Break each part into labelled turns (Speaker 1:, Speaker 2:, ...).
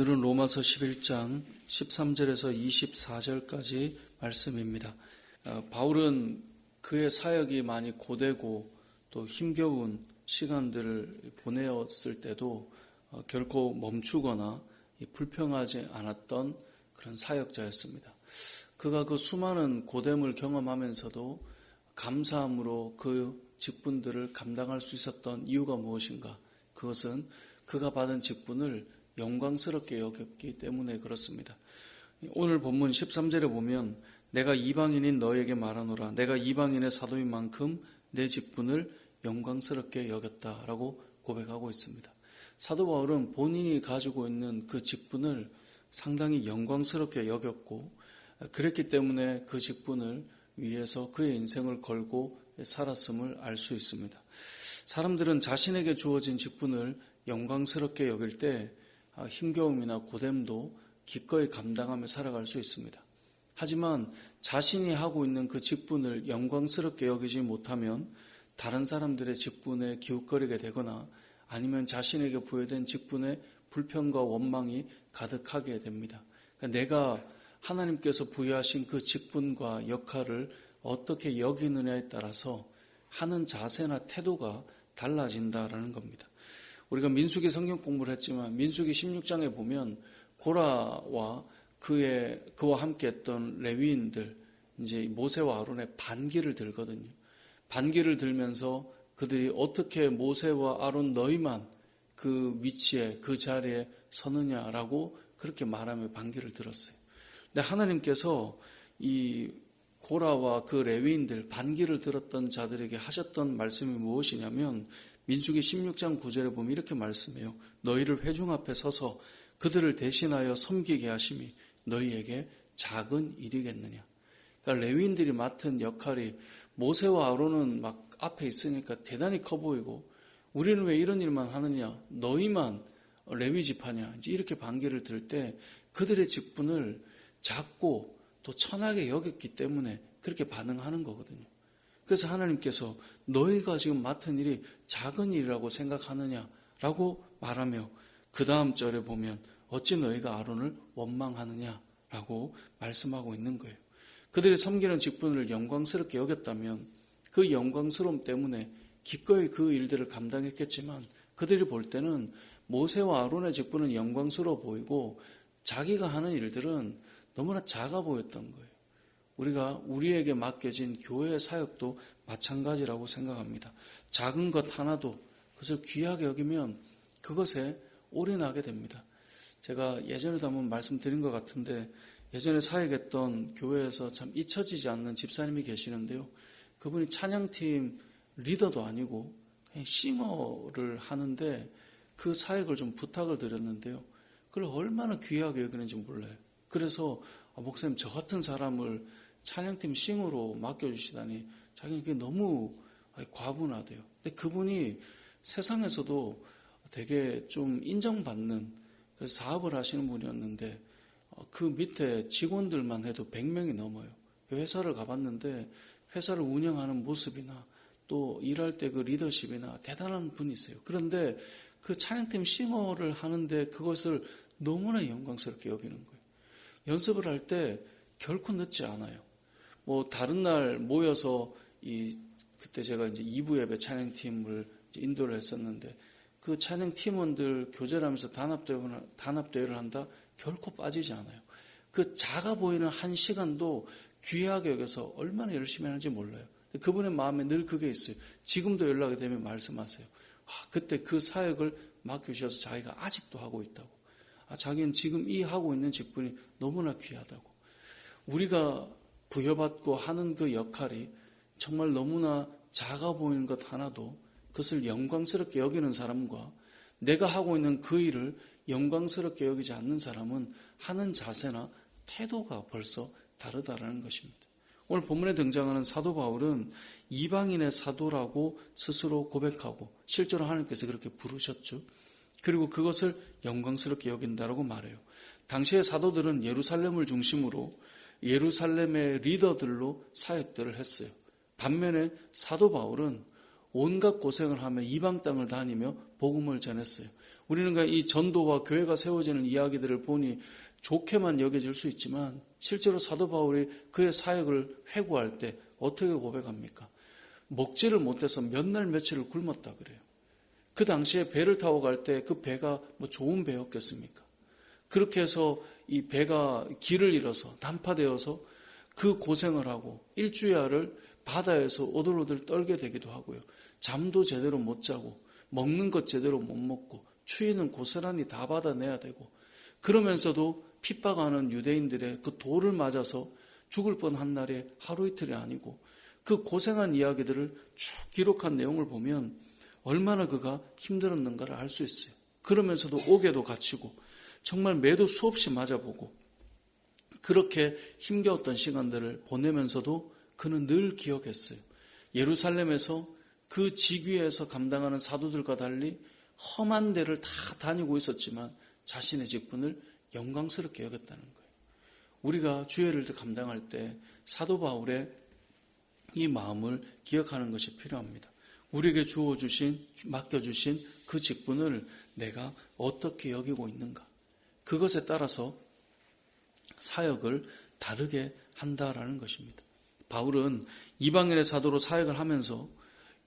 Speaker 1: 오늘은 로마서 11장 13절에서 24절까지 말씀입니다. 바울은 그의 사역이 많이 고되고 또 힘겨운 시간들을 보내었을 때도 결코 멈추거나 불평하지 않았던 그런 사역자였습니다. 그가 그 수많은 고됨을 경험하면서도 감사함으로 그 직분들을 감당할 수 있었던 이유가 무엇인가? 그것은 그가 받은 직분을 영광스럽게 여겼기 때문에 그렇습니다. 오늘 본문 13절에 보면 내가 이방인인 너에게 말하노라. 내가 이방인의 사도인 만큼 내 직분을 영광스럽게 여겼다라고 고백하고 있습니다. 사도 바울은 본인이 가지고 있는 그 직분을 상당히 영광스럽게 여겼고 그랬기 때문에 그 직분을 위해서 그의 인생을 걸고 살았음을 알 수 있습니다. 사람들은 자신에게 주어진 직분을 영광스럽게 여길 때 힘겨움이나 고됨도 기꺼이 감당하며 살아갈 수 있습니다. 하지만 자신이 하고 있는 그 직분을 영광스럽게 여기지 못하면 다른 사람들의 직분에 기웃거리게 되거나 아니면 자신에게 부여된 직분에 불평과 원망이 가득하게 됩니다. 그러니까 내가 하나님께서 부여하신 그 직분과 역할을 어떻게 여기느냐에 따라서 하는 자세나 태도가 달라진다라는 겁니다. 우리가 민수기 성경 공부를 했지만 민수기 16장에 보면 고라와 그와 함께 했던 레위인들 이제 모세와 아론의 반기를 들거든요. 반기를 들면서 그들이 어떻게 모세와 아론 너희만 그 위치에 그 자리에 서느냐라고 그렇게 말하며 반기를 들었어요. 근데 하나님께서 이 고라와 그 레위인들 반기를 들었던 자들에게 하셨던 말씀이 무엇이냐면 민수기 16장 9절에 보면 이렇게 말씀해요. 너희를 회중 앞에 서서 그들을 대신하여 섬기게 하심이 너희에게 작은 일이겠느냐. 그러니까 레위인들이 맡은 역할이 모세와 아론은 막 앞에 있으니까 대단히 커 보이고 우리는 왜 이런 일만 하느냐. 너희만 레위 지파냐. 이제 이렇게 반기를 들 때 그들의 직분을 작고 또 천하게 여겼기 때문에 그렇게 반응하는 거거든요. 그래서 하나님께서 너희가 지금 맡은 일이 작은 일이라고 생각하느냐라고 말하며 그 다음 절에 보면 어찌 너희가 아론을 원망하느냐라고 말씀하고 있는 거예요. 그들이 섬기는 직분을 영광스럽게 여겼다면 그 영광스러움 때문에 기꺼이 그 일들을 감당했겠지만 그들이 볼 때는 모세와 아론의 직분은 영광스러워 보이고 자기가 하는 일들은 너무나 작아 보였던 거예요. 우리가 우리에게 맡겨진 교회의 사역도 마찬가지라고 생각합니다. 작은 것 하나도 그것을 귀하게 여기면 그것에 올인하게 됩니다. 제가 예전에도 한번 말씀드린 것 같은데 예전에 사역했던 교회에서 참 잊혀지지 않는 집사님이 계시는데요. 그분이 찬양팀 리더도 아니고 그냥 싱어를 하는데 그 사역을 좀 부탁을 드렸는데요. 그걸 얼마나 귀하게 여기는지 몰라요. 그래서 목사님 저 같은 사람을 찬양팀 싱어로 맡겨주시다니 자기는 그게 너무 과분하대요. 근데 그분이 세상에서도 되게 좀 인정받는 그래서 사업을 하시는 분이었는데 그 밑에 직원들만 해도 100명이 넘어요. 회사를 가봤는데 회사를 운영하는 모습이나 또 일할 때 그 리더십이나 대단한 분이세요. 그런데 그 찬양팀 싱어를 하는데 그것을 너무나 영광스럽게 여기는 거예요. 연습을 할 때 결코 늦지 않아요. 뭐 다른 날 모여서 그때 제가 이제 2부 예배 찬양팀을 인도를 했었는데 그 찬양 팀원들 교제를 하면서 단합대회를 한다 결코 빠지지 않아요. 그 작아 보이는 한 시간도 귀하게 여겨서 얼마나 열심히 하는지 몰라요. 그분의 마음에 늘 그게 있어요. 지금도 연락이 되면 말씀하세요. 그때 그 사역을 맡겨주셔서 자기가 아직도 하고 있다고. 자기는 지금 이 하고 있는 직분이 너무나 귀하다고. 우리가 부여받고 하는 그 역할이 정말 너무나 작아 보이는 것 하나도 그것을 영광스럽게 여기는 사람과 내가 하고 있는 그 일을 영광스럽게 여기지 않는 사람은 하는 자세나 태도가 벌써 다르다라는 것입니다. 오늘 본문에 등장하는 사도 바울은 이방인의 사도라고 스스로 고백하고 실제로 하나님께서 그렇게 부르셨죠. 그리고 그것을 영광스럽게 여긴다라고 말해요. 당시의 사도들은 예루살렘을 중심으로 예루살렘의 리더들로 사역들을 했어요. 반면에 사도 바울은 온갖 고생을 하며 이방 땅을 다니며 복음을 전했어요. 우리는 그냥 이 전도와 교회가 세워지는 이야기들을 보니 좋게만 여겨질 수 있지만 실제로 사도 바울이 그의 사역을 회고할 때 어떻게 고백합니까? 먹지를 못해서 몇 날 며칠을 굶었다 그래요. 그 당시에 배를 타고 갈 때 그 배가 뭐 좋은 배였겠습니까? 그렇게 해서 이 배가 길을 잃어서 난파되어서 그 고생을 하고 일주야를 바다에서 오들오들 떨게 되기도 하고요. 잠도 제대로 못 자고 먹는 것 제대로 못 먹고 추위는 고스란히 다 받아내야 되고 그러면서도 핍박하는 유대인들의 그 돌을 맞아서 죽을 뻔한 날에 하루 이틀이 아니고 그 고생한 이야기들을 쭉 기록한 내용을 보면 얼마나 그가 힘들었는가를 알 수 있어요. 그러면서도 옥에도 갇히고 정말 매도 수없이 맞아보고 그렇게 힘겨웠던 시간들을 보내면서도 그는 늘 기억했어요. 예루살렘에서 그 직위에서 감당하는 사도들과 달리 험한 데를 다 다니고 있었지만 자신의 직분을 영광스럽게 여겼다는 거예요. 우리가 주의를 감당할 때 사도 바울의 이 마음을 기억하는 것이 필요합니다. 우리에게 주어주신, 맡겨주신 그 직분을 내가 어떻게 여기고 있는가. 그것에 따라서 사역을 다르게 한다라는 것입니다. 바울은 이방인의 사도로 사역을 하면서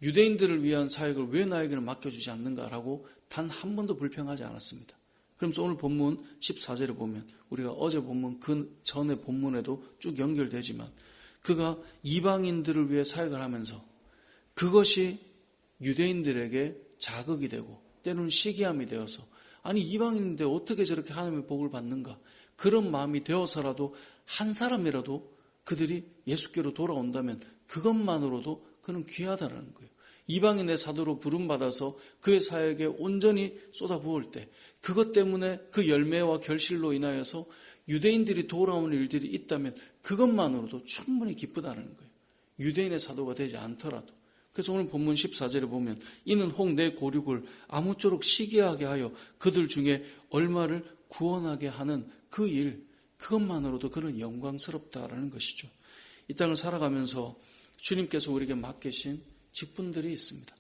Speaker 1: 유대인들을 위한 사역을 왜 나에게는 맡겨주지 않는가라고 단 한 번도 불평하지 않았습니다. 그러면서 오늘 본문 14절에 보면 우리가 어제 본문 그 전의 본문에도 쭉 연결되지만 그가 이방인들을 위해 사역을 하면서 그것이 유대인들에게 자극이 되고 때로는 시기함이 되어서 아니 이방인인데 어떻게 저렇게 하나님의 복을 받는가 그런 마음이 되어서라도 한 사람이라도 그들이 예수께로 돌아온다면 그것만으로도 그는 귀하다는 거예요. 이방인의 사도로 부름받아서 그의 사역에 온전히 쏟아부을 때 그것 때문에 그 열매와 결실로 인하여서 유대인들이 돌아오는 일들이 있다면 그것만으로도 충분히 기쁘다는 거예요. 유대인의 사도가 되지 않더라도. 그래서 오늘 본문 14절에 보면 이는 혹 내 고륙을 아무쪼록 시기하게 하여 그들 중에 얼마를 구원하게 하는 그 일, 그것만으로도 그는 영광스럽다라는 것이죠. 이 땅을 살아가면서 주님께서 우리에게 맡기신 직분들이 있습니다.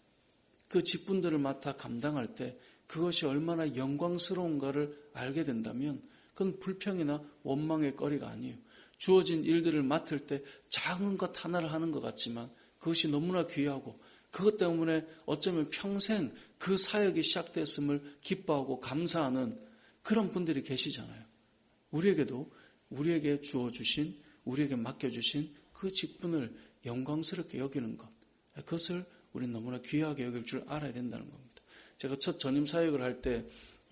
Speaker 1: 그 직분들을 맡아 감당할 때 그것이 얼마나 영광스러운가를 알게 된다면 그건 불평이나 원망의 거리가 아니에요. 주어진 일들을 맡을 때 작은 것 하나를 하는 것 같지만 그것이 너무나 귀하고 그것 때문에 어쩌면 평생 그 사역이 시작됐음을 기뻐하고 감사하는 그런 분들이 계시잖아요. 우리에게 주어주신, 우리에게 맡겨주신 그 직분을 영광스럽게 여기는 것, 그것을 우리는 너무나 귀하게 여길 줄 알아야 된다는 겁니다. 제가 첫 전임 사역을 할 때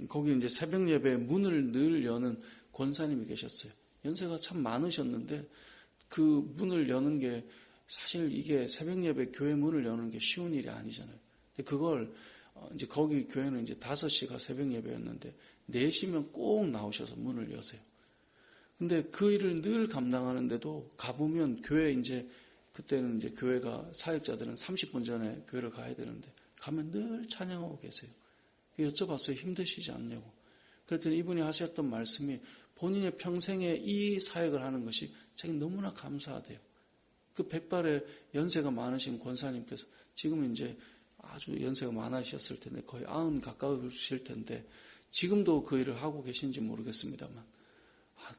Speaker 1: 거기 이제 새벽 예배 문을 늘 여는 권사님이 계셨어요. 연세가 참 많으셨는데 그 문을 여는 게 사실 이게 새벽 예배 교회 문을 여는 게 쉬운 일이 아니잖아요. 근데 그걸 이제 거기 교회는 이제 5시가 새벽 예배였는데 4시면 꼭 나오셔서 문을 여세요. 근데 그 일을 늘 감당하는데도 가보면 교회 이제 그때는 이제 교회가 사역자들은 30분 전에 교회를 가야 되는데 가면 늘 찬양하고 계세요. 여쭤봤어요. 힘드시지 않냐고. 그랬더니 이분이 하셨던 말씀이 본인의 평생에 이 사역을 하는 것이 자기 너무나 감사하대요. 그 백발의 연세가 많으신 권사님께서 지금은 이제 아주 연세가 많으셨을 텐데 거의 90 가까우실 텐데 지금도 그 일을 하고 계신지 모르겠습니다만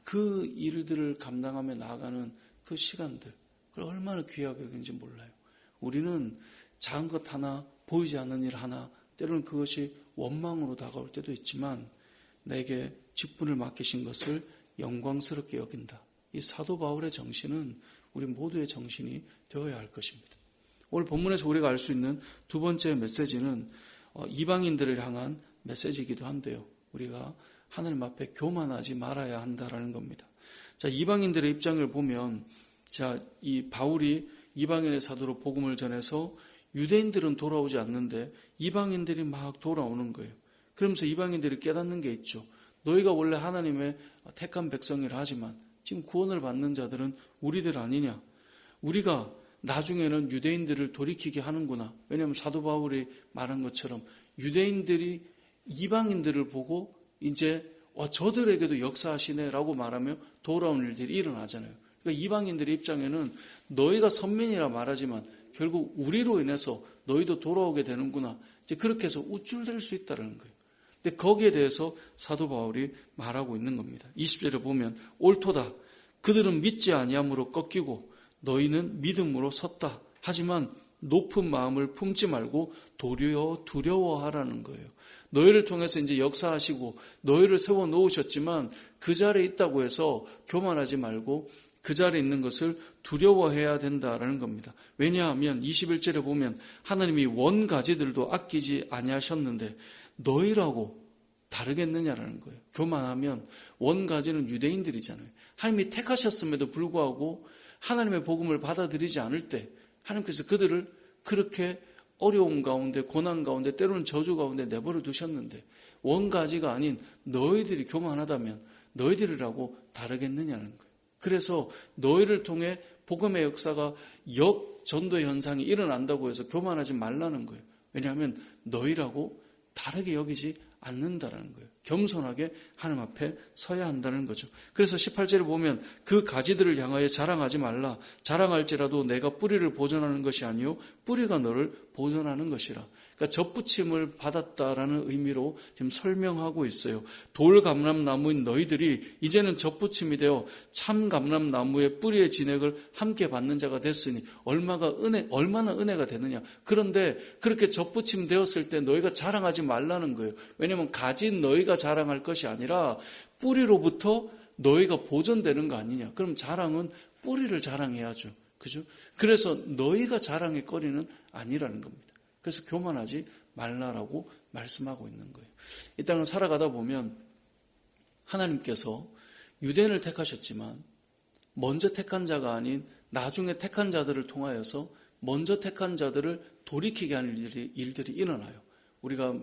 Speaker 1: 그 일들을 감당하며 나아가는 그 시간들 그걸 얼마나 귀하게 여기는지 몰라요. 우리는 작은 것 하나 보이지 않는 일 하나 때로는 그것이 원망으로 다가올 때도 있지만 내게 직분을 맡기신 것을 영광스럽게 여긴다. 이 사도 바울의 정신은 우리 모두의 정신이 되어야 할 것입니다. 오늘 본문에서 우리가 알 수 있는 두 번째 메시지는 이방인들을 향한 메시지이기도 한데요. 우리가 하나님 앞에 교만하지 말아야 한다라는 겁니다. 자, 이방인들의 입장을 보면 이 바울이 이방인의 사도로 복음을 전해서 유대인들은 돌아오지 않는데 이방인들이 막 돌아오는 거예요. 그러면서 이방인들이 깨닫는 게 있죠. 너희가 원래 하나님의 택한 백성이라 하지만 지금 구원을 받는 자들은 우리들 아니냐. 우리가 나중에는 유대인들을 돌이키게 하는구나. 왜냐하면 사도 바울이 말한 것처럼 유대인들이 이방인들을 보고 이제 저들에게도 역사하시네라고 말하며 돌아온 일들이 일어나잖아요. 그러니까 이방인들의 입장에는 너희가 선민이라 말하지만 결국 우리로 인해서 너희도 돌아오게 되는구나. 이제 그렇게 해서 우쭐댈 수 있다는 거예요. 근데 거기에 대해서 사도 바울이 말하고 있는 겁니다. 20절에 보면 옳도다. 그들은 믿지 아니함으로 꺾이고 너희는 믿음으로 섰다. 하지만 높은 마음을 품지 말고 도리어 두려워하라는 거예요. 너희를 통해서 이제 역사하시고 너희를 세워 놓으셨지만 그 자리에 있다고 해서 교만하지 말고 그 자리에 있는 것을 두려워해야 된다라는 겁니다. 왜냐하면 21절에 보면 하나님이 원가지들도 아끼지 아니하셨는데 너희라고 다르겠느냐라는 거예요. 교만하면 원가지는 유대인들이잖아요. 하나님이 택하셨음에도 불구하고 하나님의 복음을 받아들이지 않을 때 하나님께서 그들을 그렇게 어려움 가운데 고난 가운데 때로는 저주 가운데 내버려 두셨는데 원가지가 아닌 너희들이 교만하다면 너희들이라고 다르겠느냐는 거예요. 그래서 너희를 통해 복음의 역사가 역전도 현상이 일어난다고 해서 교만하지 말라는 거예요. 왜냐하면 너희라고 다르게 여기지 않는다라는 거예요. 겸손하게 하나님 앞에 서야 한다는 거죠. 그래서 18절에 보면 그 가지들을 향하여 자랑하지 말라. 자랑할지라도 내가 뿌리를 보존하는 것이 아니요 뿌리가 너를 보존하는 것이라. 그러니까 젖붙임을 받았다라는 의미로 지금 설명하고 있어요. 돌 감람나무인 너희들이 이제는 젖붙임이 되어 참 감람나무의 뿌리의 진액을 함께 받는 자가 됐으니 얼마나 은혜가 되느냐. 그런데 그렇게 젖붙임 되었을 때 너희가 자랑하지 말라는 거예요. 왜냐하면 가진 너희가 자랑할 것이 아니라 뿌리로부터 너희가 보존되는 거 아니냐. 그럼 자랑은 뿌리를 자랑해야죠. 그죠? 그래서 너희가 자랑의 거리는 아니라는 겁니다. 그래서 교만하지 말라라고 말씀하고 있는 거예요. 이 땅을 살아가다 보면 하나님께서 유대인을 택하셨지만 먼저 택한 자가 아닌 나중에 택한 자들을 통하여서 먼저 택한 자들을 돌이키게 하는 일들이 일어나요. 우리가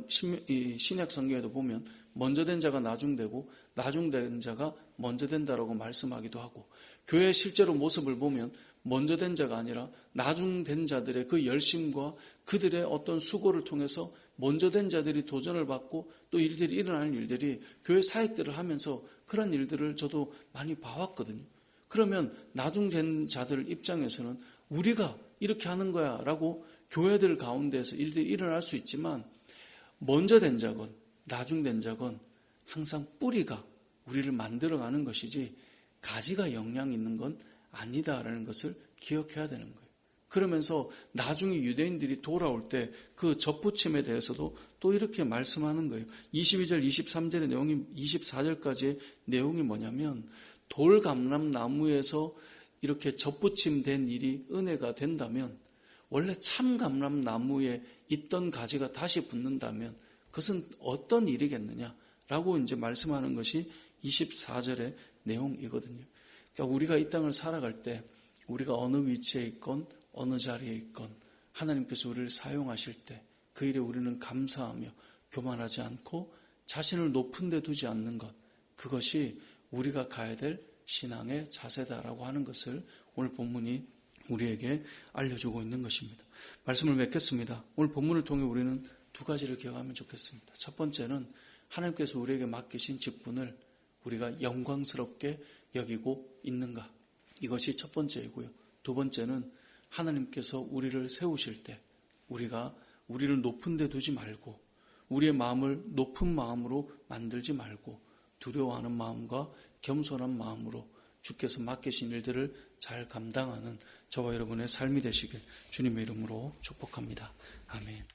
Speaker 1: 신약 성경에도 보면 먼저 된 자가 나중되고 나중된 자가 먼저 된다라고 말씀하기도 하고 교회의 실제로 모습을 보면 먼저 된 자가 아니라 나중된 자들의 그 열심과 그들의 어떤 수고를 통해서 먼저 된 자들이 도전을 받고 또 일들이 일어나는 일들이 교회 사역들을 하면서 그런 일들을 저도 많이 봐왔거든요. 그러면 나중된 자들 입장에서는 우리가 이렇게 하는 거야 라고 교회들 가운데에서 일들이 일어날 수 있지만 먼저 된 자건 나중된 자건 항상 뿌리가 우리를 만들어가는 것이지 가지가 영향 있는 건 아니다라는 것을 기억해야 되는 거예요. 그러면서 나중에 유대인들이 돌아올 때 그 젖붙임에 대해서도 또 이렇게 말씀하는 거예요. 22절, 23절의 내용이 24절까지의 내용이 뭐냐면 돌감람나무에서 이렇게 젖붙임된 일이 은혜가 된다면 원래 참 감람나무에 있던 가지가 다시 붙는다면 그것은 어떤 일이겠느냐라고 이제 말씀하는 것이 24절의 내용이거든요. 그러니까 우리가 이 땅을 살아갈 때 우리가 어느 위치에 있건 어느 자리에 있건 하나님께서 우리를 사용하실 때 그 일에 우리는 감사하며 교만하지 않고 자신을 높은 데 두지 않는 것, 그것이 우리가 가야 될 신앙의 자세다라고 하는 것을 오늘 본문이 우리에게 알려주고 있는 것입니다. 말씀을 맺겠습니다. 오늘 본문을 통해 우리는 두 가지를 기억하면 좋겠습니다. 첫 번째는 하나님께서 우리에게 맡기신 직분을 우리가 영광스럽게 여기고 있는가? 이것이 첫 번째이고요. 두 번째는 하나님께서 우리를 세우실 때 우리가 우리를 높은 데 두지 말고 우리의 마음을 높은 마음으로 만들지 말고 두려워하는 마음과 겸손한 마음으로 주께서 맡기신 일들을 잘 감당하는 저와 여러분의 삶이 되시길 주님의 이름으로 축복합니다. 아멘.